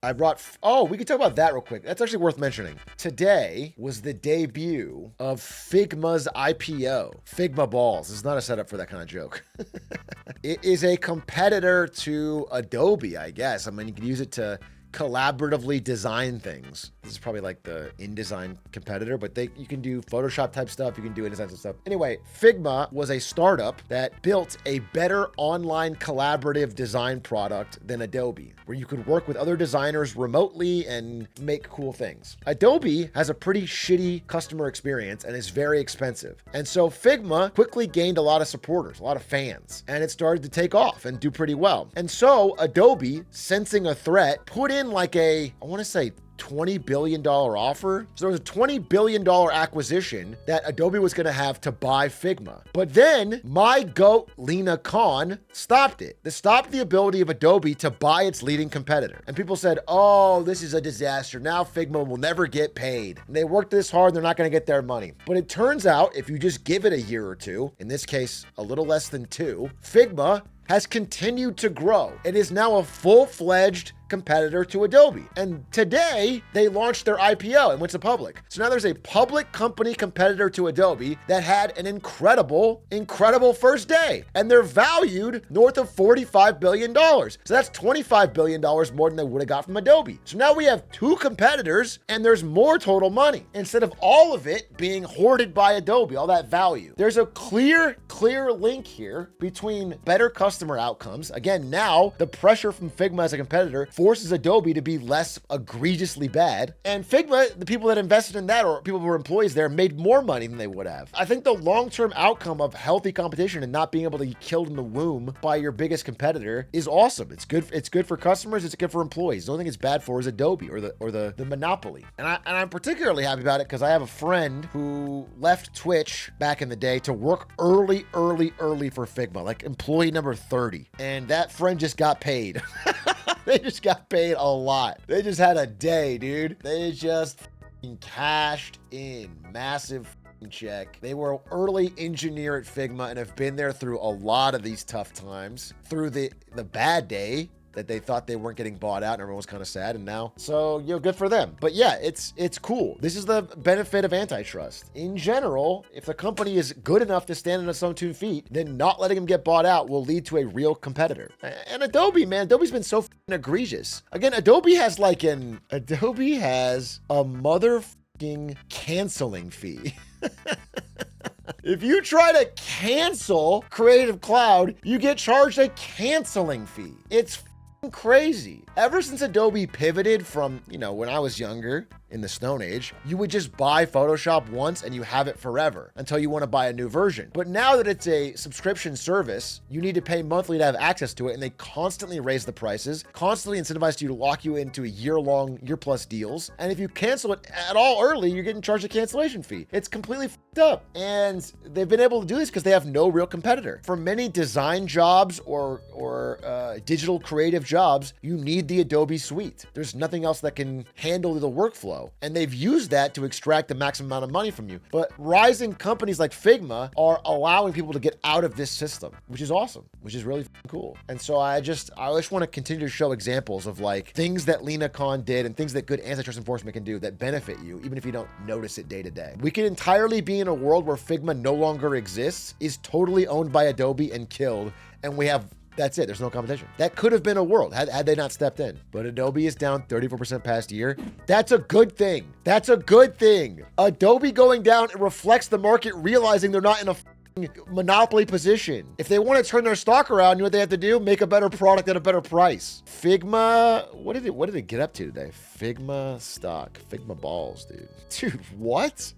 Oh, we can talk about that real quick. That's actually worth mentioning. Today was the debut of Figma's IPO. Figma balls. This is not a setup for that kind of joke. It is a competitor to Adobe, I guess. I mean, you can use it to collaboratively design things. This is probably like the InDesign competitor, but you can do Photoshop type stuff. You can do InDesign stuff. Anyway, Figma was a startup that built a better online collaborative design product than Adobe, where you could work with other designers remotely and make cool things. Adobe has a pretty shitty customer experience and is very expensive. And so Figma quickly gained a lot of supporters, a lot of fans, and it started to take off and do pretty well. And so Adobe, sensing a threat, put in like I want to say $20 billion offer. So there was a $20 billion acquisition that Adobe was going to have to buy Figma. But then my goat, Lena Khan, stopped it. This stopped the ability of Adobe to buy its leading competitor. And people said, oh, this is a disaster. Now Figma will never get paid. And they worked this hard, they're not going to get their money. But it turns out if you just give it a year or two, in this case, a little less than 2, Figma has continued to grow. It is now a full-fledged competitor to Adobe. And today they launched their IPO and went to public. So now there's a public company competitor to Adobe that had an incredible first day. And they're valued north of $45 billion. So that's $25 billion more than they would have got from Adobe. So now we have 2 competitors and there's more total money instead of all of it being hoarded by Adobe, all that value. There's a clear link here between better customer outcomes. Again, now the pressure from Figma as a competitor forces Adobe to be less egregiously bad. And Figma, the people that invested in that or people who were employees there made more money than they would have. I think the long-term outcome of healthy competition and not being able to get killed in the womb by your biggest competitor is awesome. It's good for customers. It's good for employees. The only thing it's bad for is Adobe or the monopoly. And I'm particularly happy about it because I have a friend who left Twitch back in the day to work early for Figma, like employee number 30. And that friend just got paid. They just got paid a lot. They just had a day, dude. They just cashed in massive check. They were an early engineer at Figma and have been there through a lot of these tough times, through the bad day that they thought they weren't getting bought out and everyone was kind of sad, and now, so, good for them. But yeah, it's cool. This is the benefit of antitrust. In general, if the company is good enough to stand on its own 2 feet, then not letting them get bought out will lead to a real competitor. And Adobe, man, Adobe's been so egregious. Again, Adobe has a motherfucking canceling fee. If you try to cancel Creative Cloud, you get charged a canceling fee. It's crazy. Ever since Adobe pivoted from, when I was younger, in the Stone Age, you would just buy Photoshop once and you have it forever until you want to buy a new version. But now that it's a subscription service, you need to pay monthly to have access to it, and they constantly raise the prices, constantly incentivize you to lock you into a year-plus deals. And if you cancel it at all early, you're getting charged a cancellation fee. It's completely fucked up. And they've been able to do this because they have no real competitor. For many design jobs or digital creative jobs, you need the Adobe suite. There's nothing else that can handle the workflow. And they've used that to extract the maximum amount of money from you. But rising companies like Figma are allowing people to get out of this system, which is awesome, which is really cool. And so I just want to continue to show examples of like things that Lena Khan did and things that good antitrust enforcement can do that benefit you, even if you don't notice it day to day. We could entirely be in a world where Figma no longer exists, is totally owned by Adobe and killed, and that's it. There's no competition. That could have been a world had they not stepped in. But Adobe is down 34% past year. That's a good thing. That's a good thing. Adobe going down reflects the market realizing they're not in a monopoly position. If they want to turn their stock around, you know what they have to do? Make a better product at a better price. Figma, what did it get up to today? Figma stock, Figma balls, dude. Dude, what?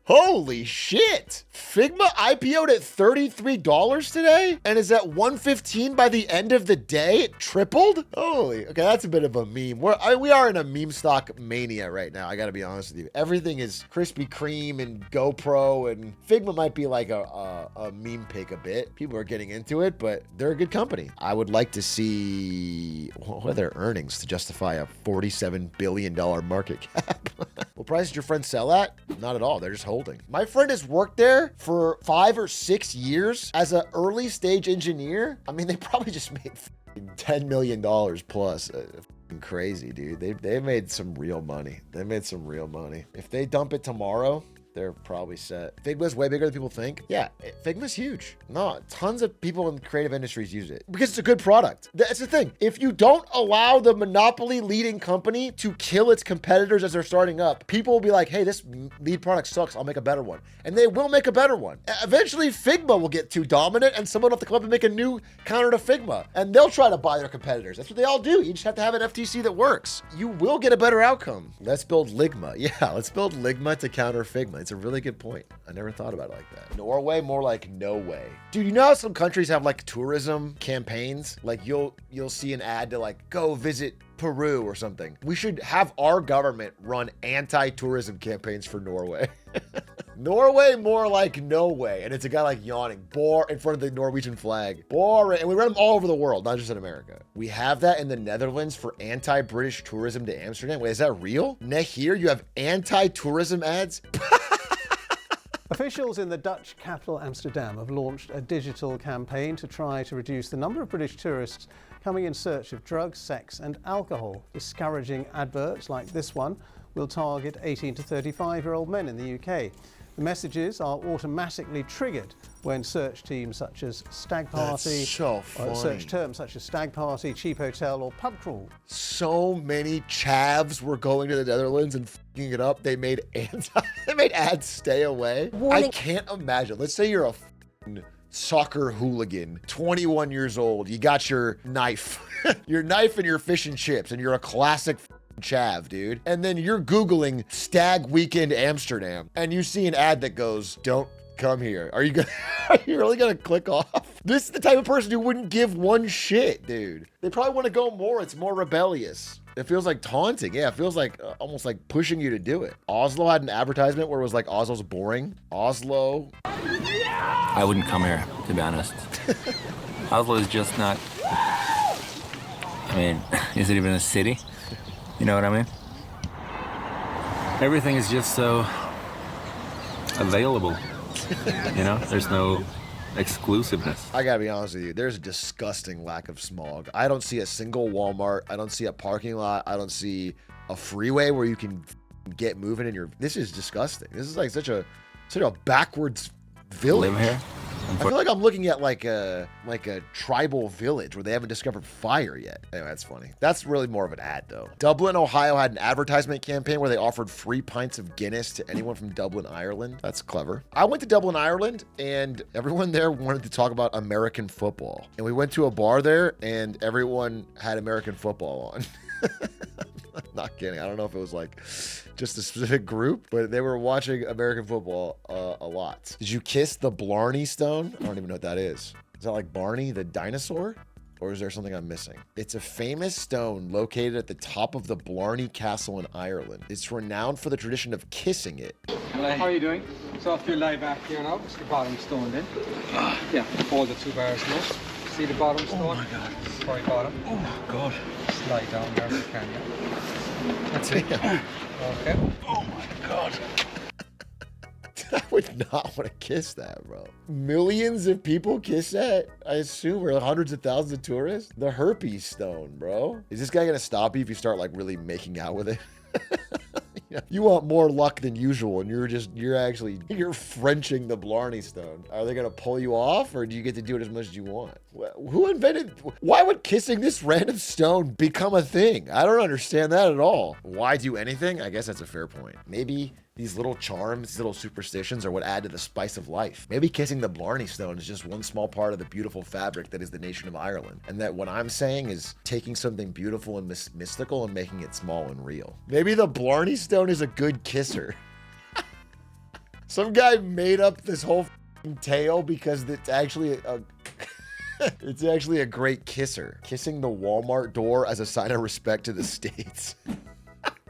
Holy shit. Figma IPO'd at $33 today and is at $115 by the end of the day. It tripled. Holy, okay, that's a bit of a meme. We are in a meme stock mania right now. I gotta be honest with you. Everything is Krispy Kreme and GoPro, and Figma might be like a meme pick a bit. People are getting into it, but they're a good company. I would like to see what are their earnings to justify a $47 billion market cap. What price did your friend sell at? Not at all. They're just holding. My friend has worked there for 5 or 6 years as an early stage engineer. I mean, they probably just made $10 million plus. Crazy, dude. They made some real money. They made some real money. If they dump it tomorrow, they're probably set. Figma's way bigger than people think. Yeah, Figma's huge. No, tons of people in creative industries use it because it's a good product. That's the thing. If you don't allow the monopoly leading company to kill its competitors as they're starting up, people will be like, hey, this lead product sucks. I'll make a better one. And they will make a better one. Eventually, Figma will get too dominant and someone will have to come up and make a new counter to Figma. And they'll try to buy their competitors. That's what they all do. You just have to have an FTC that works. You will get a better outcome. Let's build Ligma. Yeah, let's build Ligma to counter Figma. It's a really good point. I never thought about it like that. Norway, more like no way. Dude, you know how some countries have like tourism campaigns? Like you'll see an ad to like go visit Peru or something. We should have our government run anti-tourism campaigns for Norway. Norway, more like no way. And it's a guy like yawning, bore in front of the Norwegian flag. Boring. And we run them all over the world, not just in America. We have that in the Netherlands for anti-British tourism to Amsterdam. Wait, is that real? Here you have anti-tourism ads? Officials in the Dutch capital Amsterdam have launched a digital campaign to try to reduce the number of British tourists coming in search of drugs, sex and alcohol. Discouraging adverts like this one will target 18 to 35-year-old men in the UK. The messages are automatically triggered when search teams such as stag party, That's so funny. Search terms such as stag party, cheap hotel or pub crawl. So many chavs were going to the Netherlands and f***ing it up. They made ads stay away. Warning. I can't imagine. Let's say you're a f***ing soccer hooligan, 21 years old. You got your knife, your knife and your fish and chips, and you're a classic chav, dude. And then you're Googling Stag Weekend Amsterdam, and you see an ad that goes, don't come here. Are you really gonna click off? This is the type of person who wouldn't give one shit, dude. They probably want to go more. It's more rebellious. It feels like taunting. Yeah, it feels like almost like pushing you to do it. Oslo had an advertisement where it was like, Oslo's boring. Oslo. I wouldn't come here, to be honest. Oslo is just not, I mean, is it even a city? You know what I mean? Everything is just so available. You know, there's no exclusiveness. I gotta be honest with you, there's a disgusting lack of smog. I don't see a single Walmart. I don't see a parking lot. I don't see a freeway where you can get moving in your, this is disgusting. This is like such a backwards village. Live here? I feel like I'm looking at like a tribal village where they haven't discovered fire yet. Anyway, that's funny. That's really more of an ad though. Dublin, Ohio had an advertisement campaign where they offered free pints of Guinness to anyone from Dublin, Ireland. That's clever. I went to Dublin, Ireland, and everyone there wanted to talk about American football. And we went to a bar there and everyone had American football on. I'm not kidding. I don't know if it was like just a specific group, but they were watching American football a lot. Did you kiss the Blarney Stone? I don't even know what that is. Is that like Barney the dinosaur? Or is there something I'm missing? It's a famous stone located at the top of the Blarney Castle in Ireland. It's renowned for the tradition of kissing it. Hello. How are you doing? So if you lie back here now, it's the bottom stone then. Yeah, hold the 2 bars now. See the bottom stone? Oh my God. Very bottom. Oh my God. Slide down there if you can, yeah. That's it. Okay. Oh my God. I would not want to kiss that, bro. Millions of people kiss that? I assume, or hundreds of thousands of tourists? The herpes stone, bro. Is this guy gonna stop you if you start like really making out with it? You want more luck than usual, and you're Frenching the Blarney Stone. Are they gonna pull you off, or do you get to do it as much as you want? Why would kissing this random stone become a thing? I don't understand that at all. Why do anything? I guess that's a fair point. Maybe these little charms, these little superstitions are what add to the spice of life. Maybe kissing the Blarney Stone is just one small part of the beautiful fabric that is the nation of Ireland. And that what I'm saying is taking something beautiful and mystical and making it small and real. Maybe the Blarney Stone is a good kisser. Some guy made up this whole tale because it's actually it's actually a great kisser. Kissing the Walmart door as a sign of respect to the States.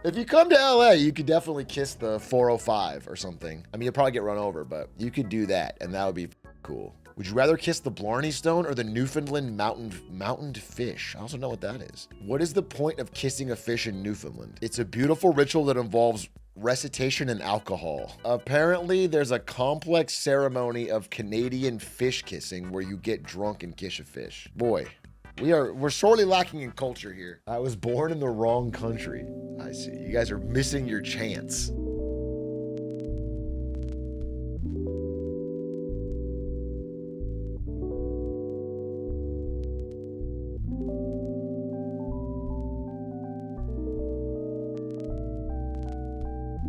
If you come to LA, you could definitely kiss the 405 or something. I mean, you'll probably get run over, but you could do that, and that would be cool. Would you rather kiss the Blarney Stone or the Newfoundland mountained fish? I also know what that is. What is the point of kissing a fish in Newfoundland? It's a beautiful ritual that involves recitation and alcohol. Apparently, there's a complex ceremony of Canadian fish kissing where you get drunk and kiss a fish. Boy, We're sorely lacking in culture here. I was born in the wrong country. I see. You guys are missing your chance.